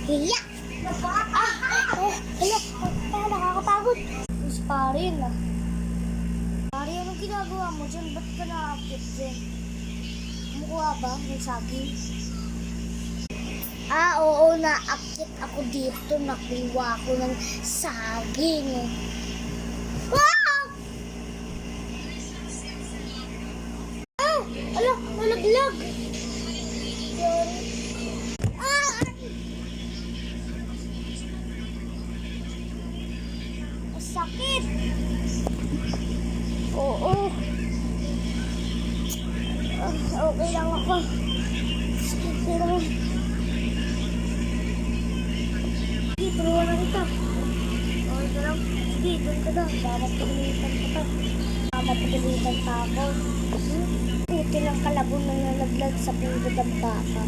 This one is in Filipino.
Hiya! Hala, nakakapagod. Mas pare na. Pare, anong ginagawa mo dyan? Ba't ka nakakit dyan? Kumukuha ba ng saging? Oo, naakit ako dito. Nakuha ako ng saging. Wow! Ala, nalaglag. Sakit. Oo. Okay lang ako. Sige lang. Sige, turuan na kita. Okay ka lang. Sige, doon ka daw. Mamapagalitan ka pa. Mamapagalitan pa ako. Puti lang kalabon na nalaglag sa pulod ng baka.